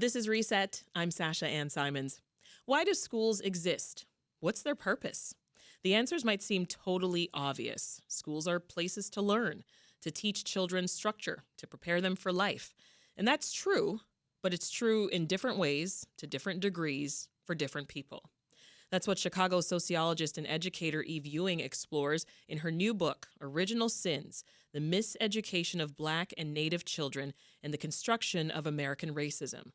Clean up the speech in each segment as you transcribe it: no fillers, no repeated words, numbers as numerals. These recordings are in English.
This is Reset. I'm Sasha Ann Simons. Why do schools exist? What's their purpose? The answers might seem totally obvious. Schools are places to learn, to teach children structure, to prepare them for life. And that's true, but it's true in different ways, to different degrees, for different people. That's what Chicago sociologist and educator Eve Ewing explores in her new book, Original Sins: The Miseducation of Black and Native Children and the Construction of American Racism.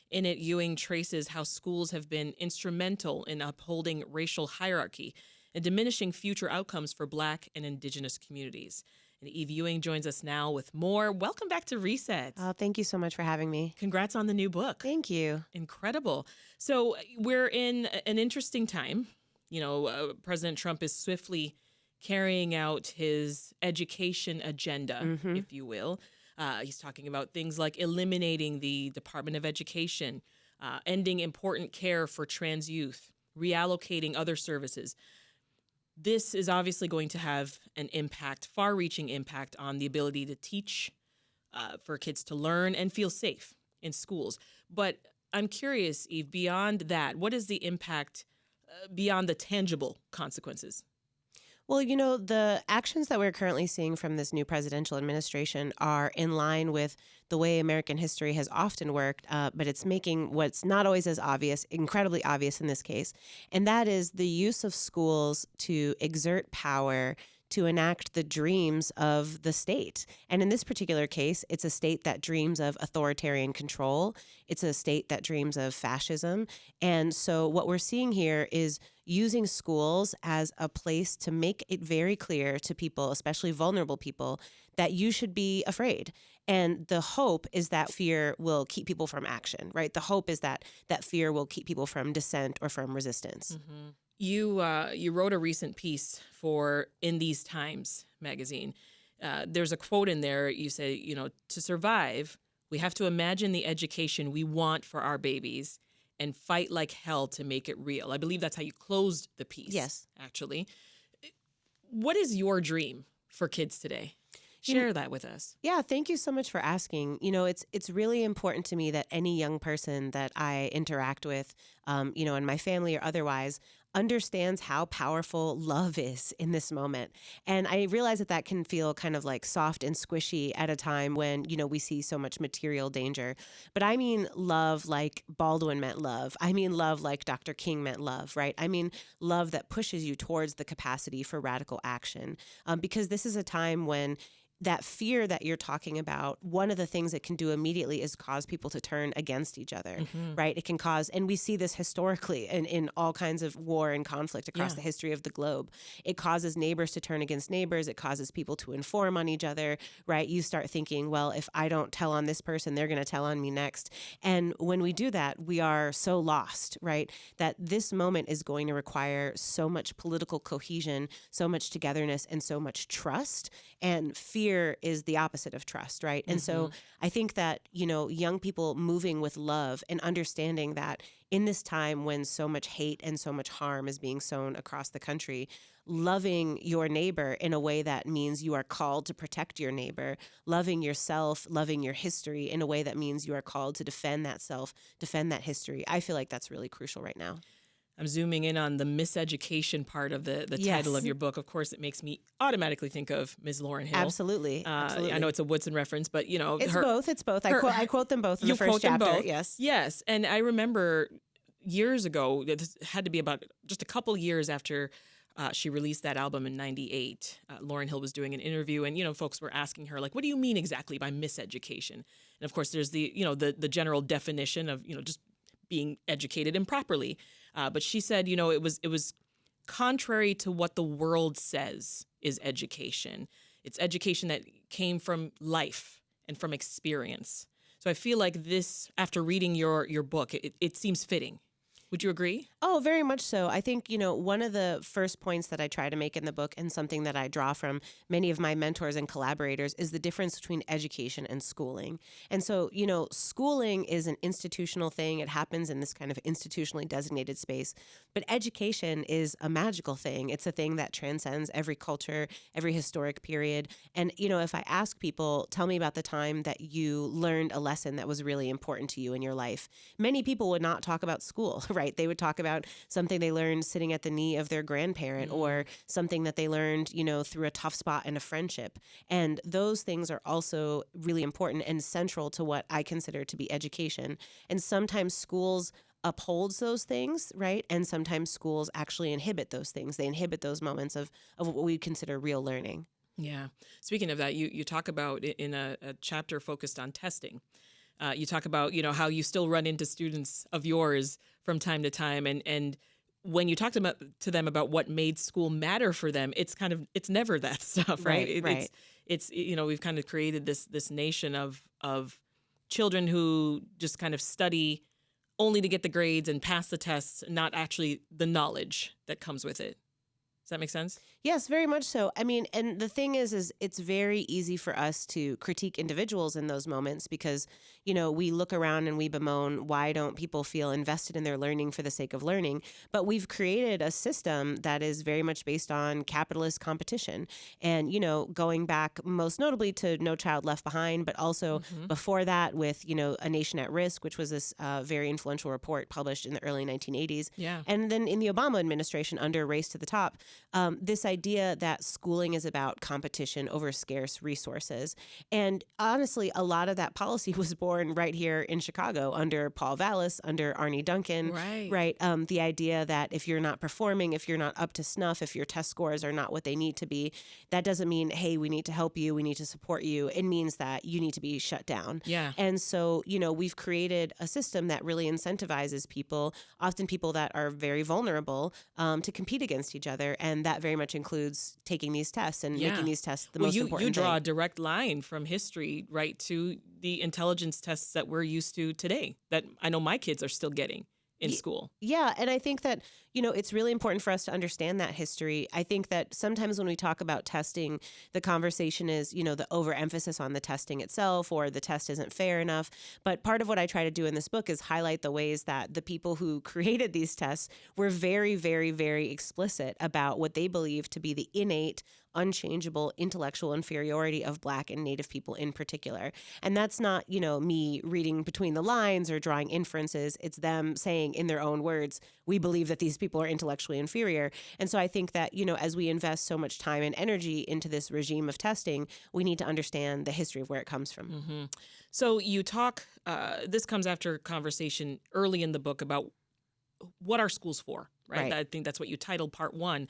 In it, Ewing traces how schools have been instrumental in upholding racial hierarchy and diminishing future outcomes for Black and Indigenous communities. And Eve Ewing joins us now with more. Welcome back to Reset. Oh, thank you so much for having me. Congrats on the new book. Thank you. Incredible. So we're in an interesting time. President Trump is swiftly carrying out his education agenda, if you will. He's talking about things like eliminating the Department of Education, ending important care for trans youth, reallocating other services. This is obviously going to have an impact, far-reaching impact on the ability to teach, for kids to learn and feel safe in schools. But I'm curious, Eve, beyond that, what is the impact beyond the tangible consequences? Well, the actions that we're currently seeing from this new presidential administration are in line with the way American history has often worked, but it's making what's not always as obvious, incredibly obvious in this case, and that is the use of schools to exert power to enact the dreams of the state. And in this particular case, it's a state that dreams of authoritarian control. It's a state that dreams of fascism. And so what we're seeing here is using schools as a place to make it very clear to people, especially vulnerable people, that you should be afraid. And the hope is that fear will keep people from action, right? The hope is that fear will keep people from dissent or from resistance. Mm-hmm. You wrote a recent piece for In These Times magazine. There's a quote in there. You say, to survive, we have to imagine the education we want for our babies and fight like hell to make it real. I believe that's how you closed the piece. Yes. Actually. What is your dream for kids today? Share that with us. Yeah, thank you so much for asking. It's really important to me that any young person that I interact with, in my family or otherwise, understands how powerful love is in this moment. And I realize that can feel kind of like soft and squishy at a time when, we see so much material danger. But I mean love like Baldwin meant love. I mean love like Dr. King meant love, right? I mean love that pushes you towards the capacity for radical action. Because this is a time when that fear that you're talking about, one of the things it can do immediately is cause people to turn against each other, right? It can cause, and we see this historically in all kinds of war and conflict across the history of the globe. It causes neighbors to turn against neighbors. It causes people to inform on each other, right? You start thinking, well, if I don't tell on this person, they're going to tell on me next. And when we do that, we are so lost, right? That this moment is going to require so much political cohesion, so much togetherness, and so much trust. And fear is the opposite of trust, right? And so I think that, young people moving with love and understanding that in this time when so much hate and so much harm is being sown across the country, loving your neighbor in a way that means you are called to protect your neighbor, loving yourself, loving your history in a way that means you are called to defend that self, defend that history. I feel like that's really crucial right now. I'm zooming in on the miseducation part of the Yes. title of your book. Of course, it makes me automatically think of Ms. Lauryn Hill. Absolutely. Absolutely. I know it's a Woodson reference, but it's both. It's both. I quote them both in the first chapter. Both. Yes. Yes. And I remember years ago, this had to be about just a couple years after she released that album in 98. Lauryn Hill was doing an interview and, folks were asking her, like, what do you mean exactly by miseducation? And of course, there's the general definition of, just being educated improperly. But she said, it was contrary to what the world says is education. It's education that came from life and from experience. So I feel like this, after reading your book, it seems fitting. Would you agree? Oh, very much so. I think, one of the first points that I try to make in the book and something that I draw from many of my mentors and collaborators is the difference between education and schooling. And so, schooling is an institutional thing. It happens in this kind of institutionally designated space. But education is a magical thing. It's a thing that transcends every culture, every historic period. And, if I ask people, tell me about the time that you learned a lesson that was really important to you in your life, many people would not talk about school, right? They would talk about something they learned sitting at the knee of their grandparent or something that they learned, through a tough spot in a friendship. And those things are also really important and central to what I consider to be education. And sometimes schools upholds those things, right? And sometimes schools actually inhibit those things. They inhibit those moments of what we consider real learning. Yeah. Speaking of that, you talk about in a chapter focused on testing. You talk about, how you still run into students of yours from time to time. And when you talk to them about what made school matter for them, it's never that stuff, right? Right. It's we've kind of created this nation of children who just kind of study only to get the grades and pass the tests, not actually the knowledge that comes with it. Does that make sense? Yes, very much so. I mean, and the thing is it's very easy for us to critique individuals in those moments because, we look around and we bemoan, why don't people feel invested in their learning for the sake of learning? But we've created a system that is very much based on capitalist competition. And, going back most notably to No Child Left Behind, but also before that with, A Nation at Risk, which was this very influential report published in the early 1980s. Yeah. And then in the Obama administration under Race to the Top, this idea that schooling is about competition over scarce resources. And honestly, a lot of that policy was born right here in Chicago under Paul Vallis, under Arne Duncan, right? The idea that if you're not performing, if you're not up to snuff, if your test scores are not what they need to be, that doesn't mean, hey, we need to help you, we need to support you. It means that you need to be shut down. Yeah. And so, we've created a system that really incentivizes people, often people that are very vulnerable, to compete against each other. And that very much includes taking these tests and making these tests the most important you draw thing. a direct line from history right to the intelligence tests that we're used to today that I know my kids are still getting in school. Yeah. And I think that, it's really important for us to understand that history. I think that sometimes when we talk about testing, the conversation is, the overemphasis on the testing itself or the test isn't fair enough. But part of what I try to do in this book is highlight the ways that the people who created these tests were very, very, very explicit about what they believe to be the innate, unchangeable intellectual inferiority of Black and Native people in particular. And that's not, me reading between the lines or drawing inferences. It's them saying in their own words, we believe that these people are intellectually inferior. And so I think that, as we invest so much time and energy into this regime of testing, we need to understand the history of where it comes from. Mm-hmm. So you talk, this comes after a conversation early in the book about what are schools for, right? I think that's what you titled part one.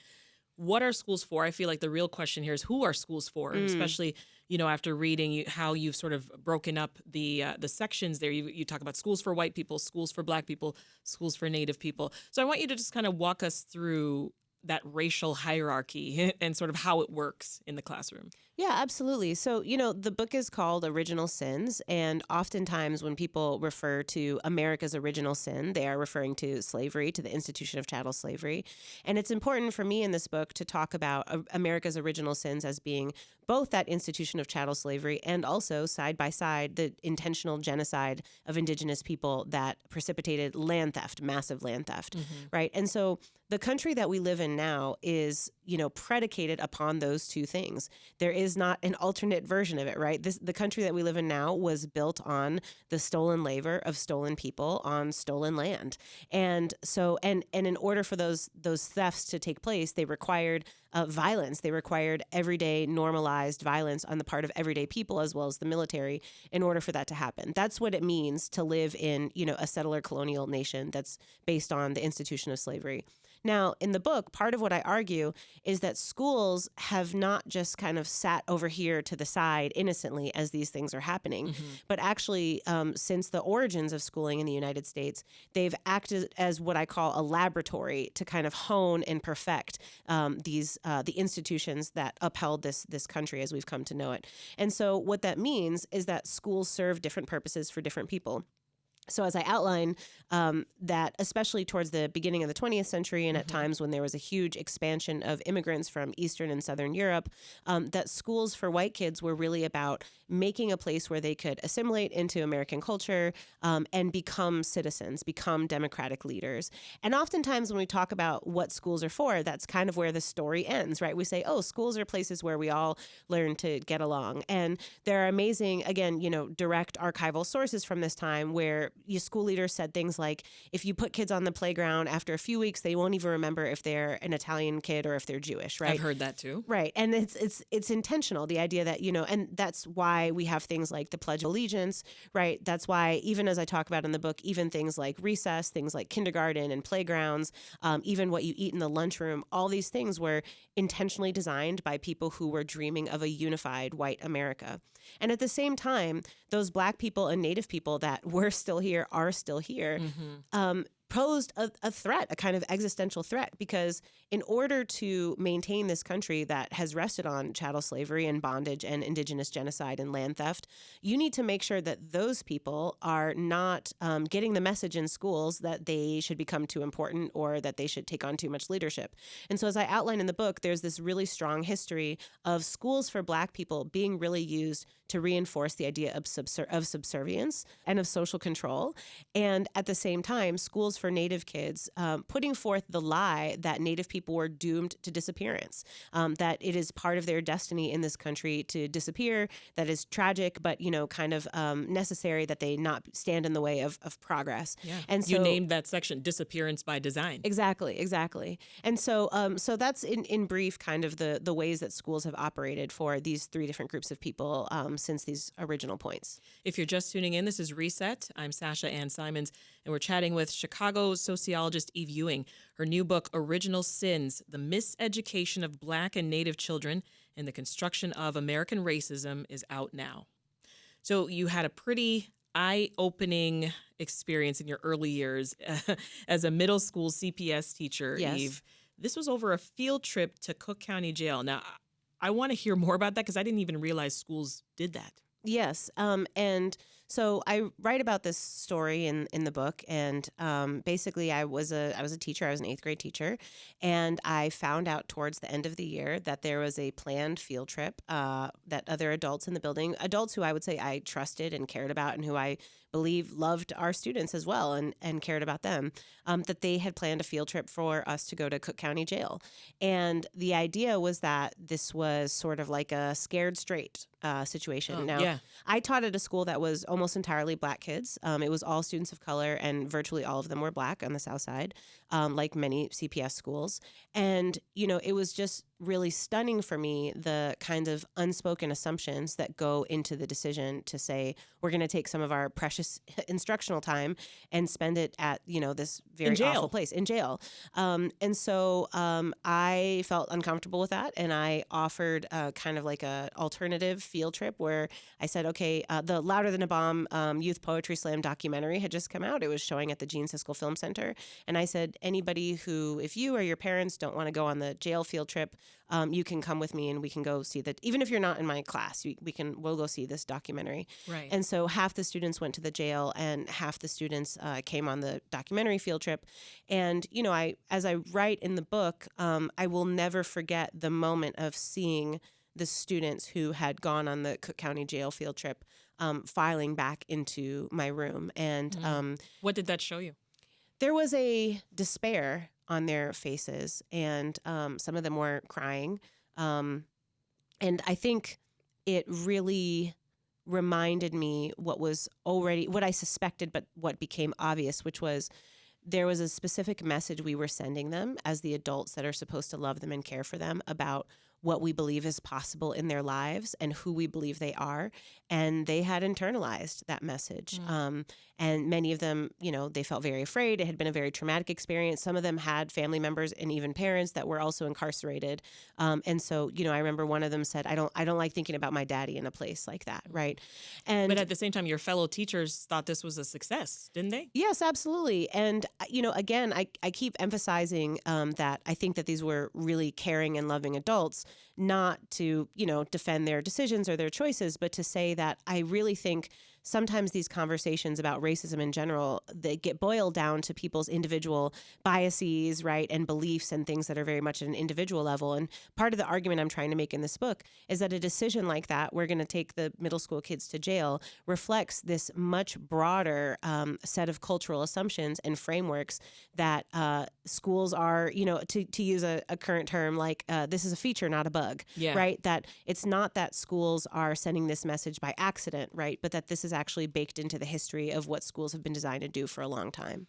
What are schools for? I feel like the real question here is who are schools for, especially, after reading how you've sort of broken up the sections there. You talk about schools for white people, schools for Black people, schools for Native people. So I want you to just kind of walk us through that racial hierarchy and sort of how it works in the classroom. Yeah, absolutely. So, the book is called Original Sins. And oftentimes when people refer to America's original sin, they are referring to slavery, to the institution of chattel slavery. And it's important for me in this book to talk about America's original sins as being both that institution of chattel slavery and also side by side the intentional genocide of indigenous people that precipitated land theft, massive land theft, right? And so the country that we live in now is, predicated upon those two things. There is not an alternate version of it, right? The country that we live in now was built on the stolen labor of stolen people on stolen land. And so, and in order for those thefts to take place, they required violence. They required everyday normalized violence on the part of everyday people as well as the military in order for that to happen. That's what it means to live in, a settler colonial nation that's based on the institution of slavery. Now, in the book, part of what I argue is that schools have not just kind of sat over here to the side innocently as these things are happening, but actually, since the origins of schooling in the United States, they've acted as what I call a laboratory to kind of hone and perfect the institutions that upheld this country as we've come to know it. And so what that means is that schools serve different purposes for different people. So as I outline, that especially towards the beginning of the 20th century and at times when there was a huge expansion of immigrants from Eastern and Southern Europe, that schools for white kids were really about making a place where they could assimilate into American culture and become citizens, become democratic leaders. And oftentimes when we talk about what schools are for, that's kind of where the story ends, right? We say, oh, schools are places where we all learn to get along. And there are amazing, again, direct archival sources from this time where school leaders said things like, if you put kids on the playground, after a few weeks, they won't even remember if they're an Italian kid or if they're Jewish, right? I've heard that too. Right. And it's intentional, the idea that, and that's why we have things like the Pledge of Allegiance, right? That's why, even as I talk about in the book, even things like recess, things like kindergarten and playgrounds, even what you eat in the lunchroom, all these things were intentionally designed by people who were dreaming of a unified white America. And at the same time, those Black people and Native people that were still here, are still here, posed a threat, a kind of existential threat, because in order to maintain this country that has rested on chattel slavery and bondage and indigenous genocide and land theft, you need to make sure that those people are not getting the message in schools that they should become too important or that they should take on too much leadership. And so as I outline in the book, there's this really strong history of schools for Black people being really used to reinforce the idea of subservience and of social control. And at the same time, schools for Native kids putting forth the lie that Native people were doomed to disappearance, that it is part of their destiny in this country to disappear, that is tragic, but, kind of necessary that they not stand in the way of progress. Yeah. And so, you named that section Disappearance by Design. Exactly. And so so that's in brief kind of the ways that schools have operated for these three different groups of people since these original points. If you're just tuning in, this is Reset. I'm Sasha Ann Simons, and we're chatting with Chicago sociologist Eve Ewing. Her new book, Original Sins: The Miseducation of Black and Native Children and the Construction of American Racism, is out now. So you had a pretty eye-opening experience in your early years as a middle school CPS teacher, Yes. Eve. This was over a field trip to Cook County Jail. Now, I want to hear more about that because I didn't even realize schools did that. Yes. And so I write about this story in the book. And basically, I was a teacher. I was an 8th grade teacher. And I found out towards the end of the year that there was a planned field trip that other adults in the building, adults who I would say I trusted and cared about and who I believe loved our students as well and cared about them, that they had planned a field trip for us to go to Cook County Jail. And the idea was that this was sort of like a scared straight situation. I taught at a school that was almost entirely Black kids. It was all students of color, and virtually all of them were Black on the South Side, like many CPS schools. And, it was just really stunning for me, the kind of unspoken assumptions that go into the decision to say, we're going to take some of our precious instructional time and spend it at, this very awful place, in jail. And so I felt uncomfortable with that. And I offered kind of like a alternative field trip where I said, okay, the Louder Than a Bomb Youth Poetry Slam documentary had just come out. It was showing at the Gene Siskel Film Center. And I said, anybody who, if you or your parents don't want to go on the jail field trip, you can come with me and we can go see that. Even if you're not in my class, we'll go see this documentary. Right. And so half the students went to the jail and half the students came on the documentary field trip. And, as I write in the book, I will never forget the moment of seeing the students who had gone on the Cook County Jail field trip filing back into my room. And what did that show you? There was a despair on their faces, and some of them were crying. And I think it really reminded me what I suspected, but what became obvious, which was there was a specific message we were sending them as the adults that are supposed to love them and care for them about what we believe is possible in their lives and who we believe they are. And they had internalized that message. And many of them, they felt very afraid. It had been a very traumatic experience. Some of them had family members and even parents that were also incarcerated. And so, I remember one of them said, I don't like thinking about my daddy in a place like that. Right. But at the same time, your fellow teachers thought this was a success, didn't they? Yes, absolutely. And, again, I keep emphasizing that I think that these were really caring and loving adults, not to, defend their decisions or their choices, but to say that I really think sometimes these conversations about racism in general, they get boiled down to people's individual biases, right, and beliefs and things that are very much at an individual level. And part of the argument I'm trying to make in this book is that a decision like that, we're going to take the middle school kids to jail, reflects this much broader set of cultural assumptions and frameworks that schools are, to use a current term, like this is a feature, not a bug, Yeah. right? That it's not that schools are sending this message by accident, right? But that this is actually baked into the history of what schools have been designed to do for a long time.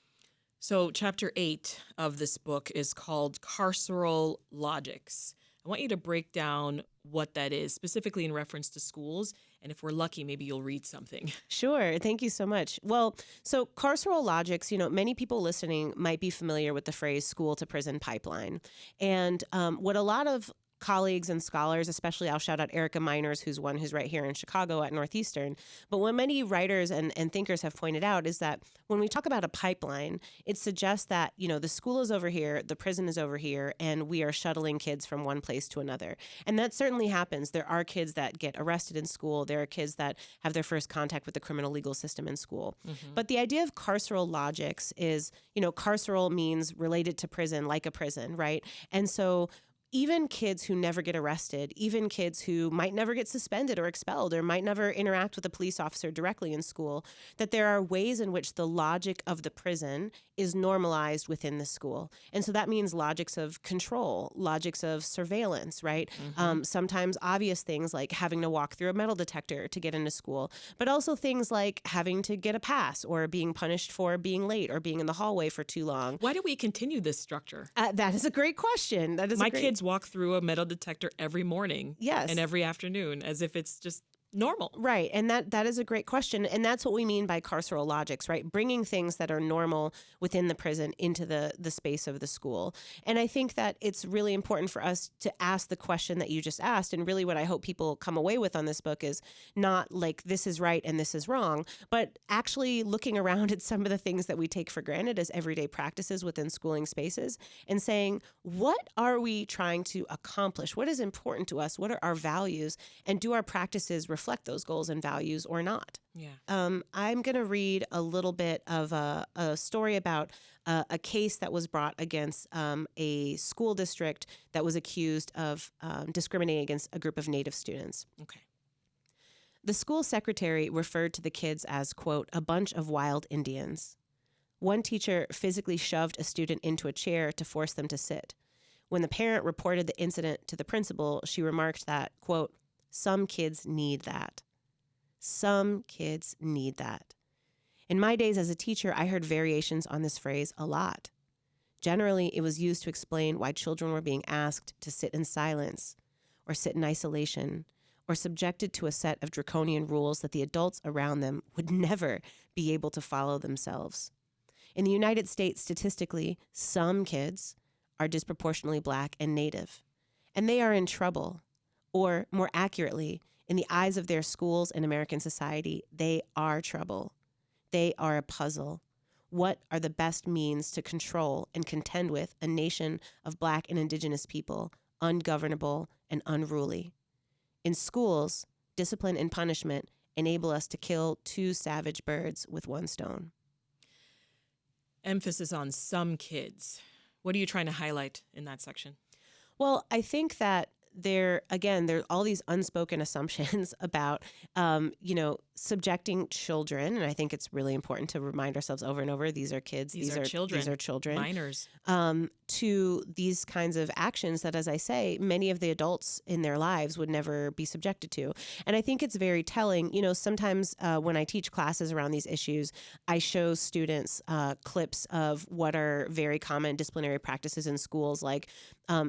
So chapter 8 of this book is called Carceral Logics. I want you to break down what that is, specifically in reference to schools. And if we're lucky, maybe you'll read something. Sure. Thank you so much. Well, so carceral logics, many people listening might be familiar with the phrase school to prison pipeline. And what a lot of colleagues and scholars, especially I'll shout out Erica Miners, who's right here in Chicago at Northeastern. But what many writers and thinkers have pointed out is that when we talk about a pipeline, it suggests that, the school is over here, the prison is over here, and we are shuttling kids from one place to another. And that certainly happens. There are kids that get arrested in school. There are kids that have their first contact with the criminal legal system in school. Mm-hmm. But the idea of carceral logics is, carceral means related to prison, like a prison, right? And so even kids who never get arrested, even kids who might never get suspended or expelled or might never interact with a police officer directly in school, that there are ways in which the logic of the prison is normalized within the school. And so that means logics of control, logics of surveillance, right? Mm-hmm. Sometimes obvious things like having to walk through a metal detector to get into school, but also things like having to get a pass or being punished for being late or being in the hallway for too long. Why do we continue this structure? That is a great question. My kids walk through a metal detector every morning. Yes. And every afternoon as if it's just normal. Right. And that is a great question. And that's what we mean by carceral logics, right? Bringing things that are normal within the prison into the space of the school. And I think that it's really important for us to ask the question that you just asked. And really what I hope people come away with on this book is not like this is right and this is wrong, but actually looking around at some of the things that we take for granted as everyday practices within schooling spaces and saying, what are we trying to accomplish? What is important to us? What are our values? And do our practices reflect those goals and values or not? Yeah. I'm going to read a little bit of a story about a case that was brought against a school district that was accused of discriminating against a group of Native students. Okay. The school secretary referred to the kids as, quote, a bunch of wild Indians. One teacher physically shoved a student into a chair to force them to sit. When the parent reported the incident to the principal, she remarked that, quote, some kids need that. Some kids need that. In my days as a teacher, I heard variations on this phrase a lot. Generally, it was used to explain why children were being asked to sit in silence or sit in isolation or subjected to a set of draconian rules that the adults around them would never be able to follow themselves. In the United States, statistically, some kids are disproportionately Black and Native, and they are in trouble. Or, more accurately, in the eyes of their schools and American society, they are trouble. They are a puzzle. What are the best means to control and contend with a nation of Black and Indigenous people, ungovernable and unruly? In schools, discipline and punishment enable us to kill two savage birds with one stone. Emphasis on some kids. What are you trying to highlight in that section? Well, I think that there are all these unspoken assumptions about, subjecting children. And I think it's really important to remind ourselves over and over, these are kids. These are children. These are children. Minors. To these kinds of actions that, as I say, many of the adults in their lives would never be subjected to. And I think it's very telling. Sometimes when I teach classes around these issues, I show students clips of what are very common disciplinary practices in schools, like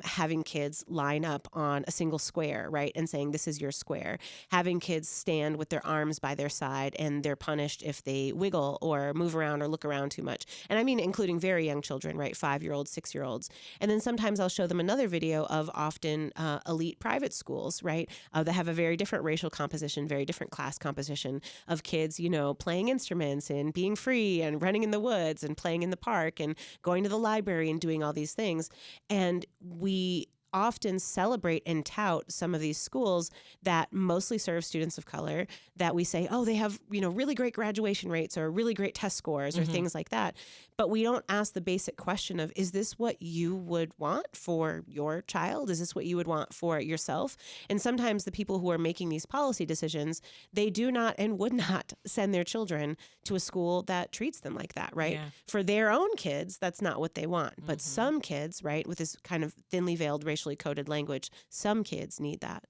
having kids line up on a single square, right, and saying, this is your square. Having kids stand with their arms by their side and they're punished if they wiggle or move around or look around too much. And I mean, including very young children, right, 5-year-olds, 6-year-olds. And then sometimes I'll show them another video of often elite private schools, right, that have a very different racial composition, very different class composition of kids, playing instruments and being free and running in the woods and playing in the park and going to the library and doing all these things. And we often celebrate and tout some of these schools that mostly serve students of color, that we say, oh, they have, really great graduation rates or really great test scores or things like that. But we don't ask the basic question of, is this what you would want for your child? Is this what you would want for yourself? And sometimes the people who are making these policy decisions, they do not and would not send their children to a school that treats them like that, right? Yeah. For their own kids, that's not what they want. But some kids, right, with this kind of thinly veiled, racially coded language, some kids need that.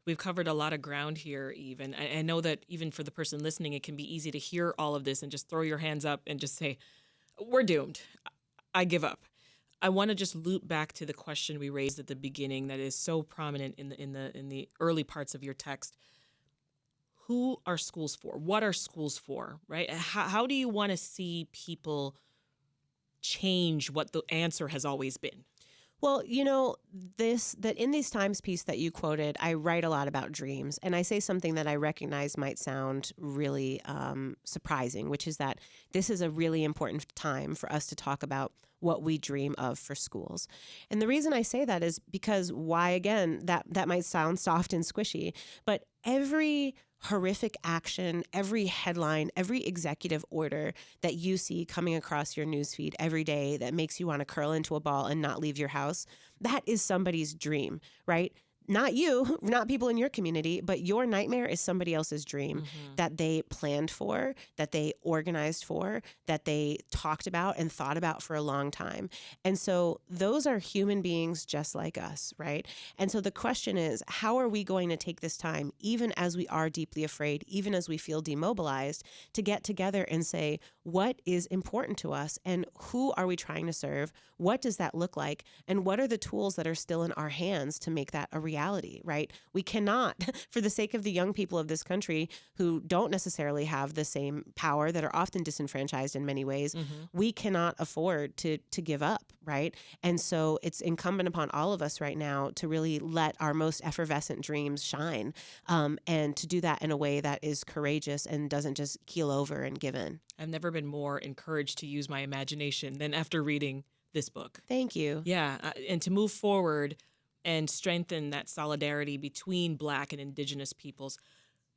We've covered a lot of ground here, Eve. And I know that even for the person listening, it can be easy to hear all of this and just throw your hands up and just say, we're doomed. I give up. I want to just loop back to the question we raised at the beginning that is so prominent in the early parts of your text. Who are schools for? What are schools for, right? How do you want to see people change what the answer has always been? Well, that in these times piece that you quoted, I write a lot about dreams. And I say something that I recognize might sound really surprising, which is that this is a really important time for us to talk about what we dream of for schools. And the reason I say that is because why, again, that might sound soft and squishy, but every horrific action, every headline, every executive order that you see coming across your newsfeed every day that makes you want to curl into a ball and not leave your house, that is somebody's dream, right? Not you, not people in your community, but your nightmare is somebody else's dream that they planned for, that they organized for, that they talked about and thought about for a long time. And so those are human beings just like us, right? And so the question is, how are we going to take this time, even as we are deeply afraid, even as we feel demobilized, to get together and say, what is important to us and who are we trying to serve? What does that look like? And what are the tools that are still in our hands to make that a reality, right? We cannot, for the sake of the young people of this country who don't necessarily have the same power, that are often disenfranchised in many ways, we cannot afford to give up, right? And so it's incumbent upon all of us right now to really let our most effervescent dreams shine, and to do that in a way that is courageous and doesn't just keel over and give in. I've never been more encouraged to use my imagination than after reading this book. Thank you. Yeah, and to move forward and strengthen that solidarity between Black and Indigenous peoples,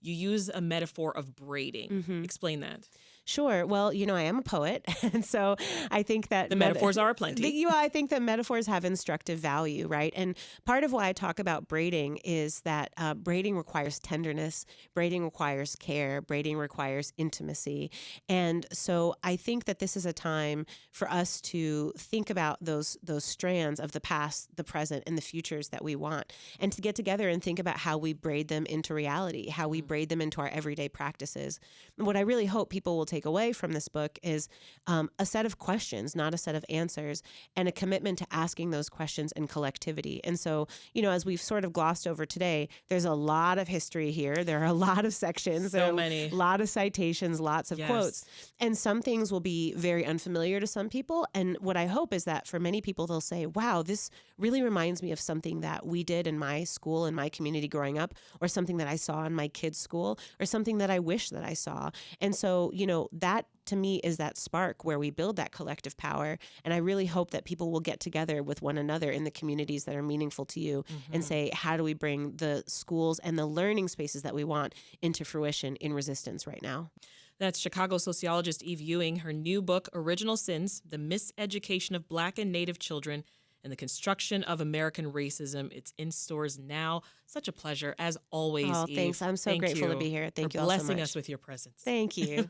you use a metaphor of braiding. Explain that. Sure. Well, I am a poet, and so I think that The metaphors are aplenty. I think that metaphors have instructive value, right? And part of why I talk about braiding is that braiding requires tenderness, braiding requires care, braiding requires intimacy. And so I think that this is a time for us to think about those strands of the past, the present, and the futures that we want, and to get together and think about how we braid them into reality, how we braid them into our everyday practices. And what I really hope people will take away from this book is a set of questions, not a set of answers, and a commitment to asking those questions in collectivity. And so, as we've sort of glossed over today, there's a lot of history here. There are a lot of sections. So many. A lot of citations, lots of quotes. And some things will be very unfamiliar to some people. And what I hope is that for many people, they'll say, wow, this really reminds me of something that we did in my school, in my community growing up, or something that I saw in my kids' school, or something that I wish that I saw. And so, that to me is that spark where we build that collective power. And I really hope that people will get together with one another in the communities that are meaningful to you and say, how do we bring the schools and the learning spaces that we want into fruition in resistance right now? That's Chicago sociologist Eve Ewing. Her new book, Original Sins, The Miseducation of Black and Native Children and the Construction of American Racism. It's in stores now. Such a pleasure, as always, Oh, Eve. thanks. I'm so Thank grateful you to be here. Thank for you all so blessing much. us with your presence. Thank you.